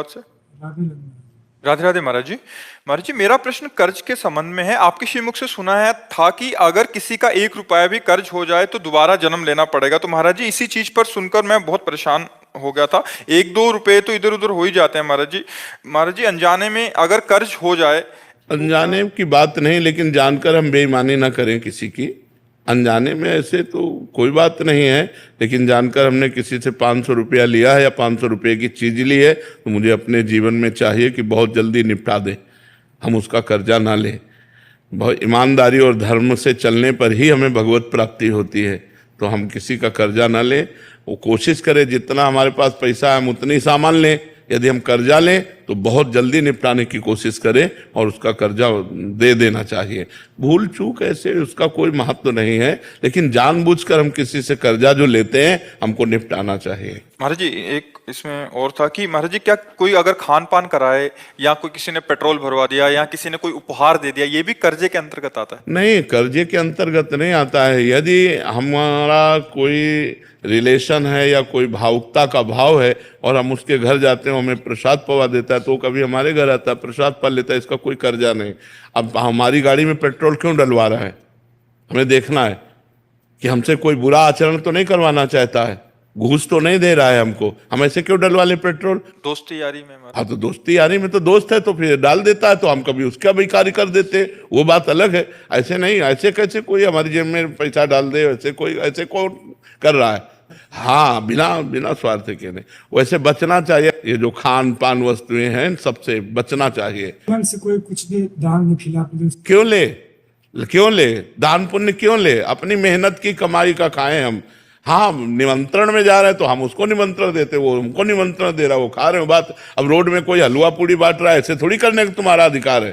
अहमदाबाद से। राधे राधे महाराज जी। महाराज जी, मेरा प्रश्न कर्ज के संबंध में है। आपके श्रीमुख से सुना है था कि अगर किसी का 1 रुपया भी कर्ज हो जाए तो दोबारा जन्म लेना पड़ेगा। तो महाराज जी, इसी चीज पर सुनकर मैं बहुत परेशान हो गया था। 1-2 रुपए तो इधर उधर हो ही जाते हैं महाराज जी। महाराज जी, अनजाने में अगर कर्ज हो जाए। अनजाने की बात नहीं, लेकिन जानकर हम बेईमानी ना करें किसी की। अनजाने में ऐसे तो कोई बात नहीं है, लेकिन जानकर हमने किसी से 500 रुपया लिया है या 500 रुपये की चीज ली है, तो मुझे अपने जीवन में चाहिए कि बहुत जल्दी निपटा दें, हम उसका कर्जा ना लें। बहुत ईमानदारी और धर्म से चलने पर ही हमें भगवत प्राप्ति होती है। तो हम किसी का कर्जा ना लें, वो कोशिश करें जितना हमारे पास पैसा है हम उतनी सामान लें। यदि हम कर्जा लें तो बहुत जल्दी निपटाने की कोशिश करें और उसका कर्जा दे देना चाहिए। भूल चूक ऐसे उसका कोई महत्व नहीं है, लेकिन जानबूझकर हम किसी से कर्जा जो लेते हैं हमको निपटाना चाहिए। महाराज जी, एक इसमें और था कि महाराज जी, क्या कोई अगर खान पान कराए या कोई किसी ने पेट्रोल भरवा दिया या किसी ने कोई उपहार दे दिया, ये भी कर्जे के अंतर्गत आता है? नहीं, कर्जे के अंतर्गत नहीं आता है। यदि हमारा कोई रिलेशन है या कोई भावुकता का भाव है और हम उसके घर जाते हैं, हमें प्रसाद पवा देता है, तो कभी हमारे घर आता है, प्रसाद पा लेता है, इसका कोई कर्जा नहीं। अब हमारी गाड़ी में पेट्रोल क्यों डलवा रहा है, हमें देखना है कि हमसे कोई बुरा आचरण तो नहीं करवाना चाहता है, घूस तो नहीं दे रहा है हमको, हम ऐसे क्यों डलवा ले पेट्रोल? दोस्ती यारी में। हाँ, तो दोस्ती यारी में तो दोस्त है तो फिर डाल देता है, तो हम कभी उसका भी कार्य कर देते, वो बात अलग है। ऐसे नहीं, ऐसे कैसे कोई हमारी जेब में पैसा डाल दे, ऐसे कोई ऐसे कौन कर रहा है? हाँ, बिना स्वार्थ के नहीं, वैसे बचना चाहिए। ये जो खान पान वस्तुएं हैं सबसे बचना चाहिए। मन से कोई कुछ भी दान में खिला क्यों ले दान पुण्य क्यों ले? अपनी मेहनत की कमाई का खाएं हम। हाँ, निमंत्रण में जा रहे हैं तो हम उसको निमंत्रण देते, वो हमको निमंत्रण दे रहा, वो खा रहे हो। बात अब रोड में कोई हलवा पूड़ी बांट रहा है, ऐसे थोड़ी करने का तुम्हारा अधिकार है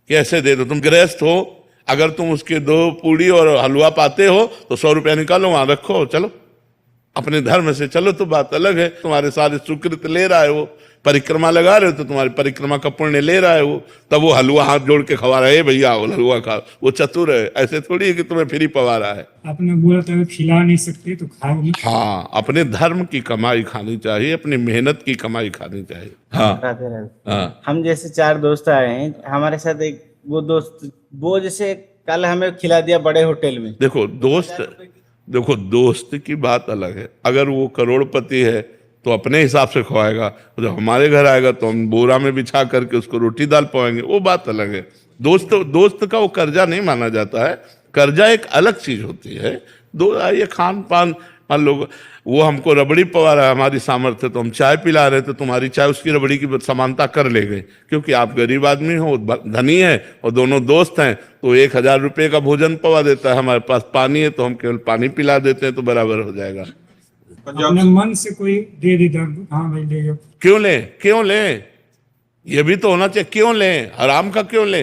कि ऐसे दे दो। तुम गृहस्थ हो, अगर तुम उसके 2 पूड़ी और हलवा पाते हो तो 100 रुपया निकालो, वहां रखो, चलो अपने धर्म से चलो, तो बात अलग है। तुम्हारे सारे सुकृत ले रहा है, वो परिक्रमा लगा रहे हो तो तुम्हारी परिक्रमा का पुण्य ले रहा है वो, तब वो हलवा हाथ जोड़ के खवा रहा है, भैया हलवा खा, वो चतुर है। ऐसे थोड़ी है कि तुम्हें फ्री पवा रहा है। आपने बोला था खिला नहीं सकते तो खाओ नहीं। हाँ, अपने धर्म की कमाई खानी चाहिए, अपनी मेहनत की कमाई खानी चाहिए। हाँ, राधे राधे। हाँ। हम जैसे 4 दोस्त आए हैं, हमारे साथ एक वो दोस्त, वो जैसे कल हमें खिला दिया बड़े होटल में। देखो दोस्त की बात अलग है। अगर वो करोड़पति है तो अपने हिसाब से खवाएगा, जब हमारे घर आएगा तो हम बोरा में बिछा करके उसको रोटी दाल पवाएंगे, वो बात अलग है। दोस्त का वो कर्जा नहीं माना जाता है। कर्जा एक अलग चीज होती है। ये खान पान, मान लो वो हमको रबड़ी पवा रहा है, हमारी सामर्थ्य, तो हम चाय पिला रहे, तो तुम्हारी चाय उसकी रबड़ी की समानता कर ले गए, क्योंकि आप गरीब आदमी हो, धनी है, और दोनों दोस्त हैं, तो 1000 रुपये का भोजन पवा देता है, हमारे पास पानी है तो हम केवल पानी पिला देते हैं, तो बराबर हो जाएगा। अपने मन से कोई दे दी, हाँ भाई ले जाओ। क्यों ले? ये भी तो होना चाहिए। क्यों ले? हराम का क्यों ले?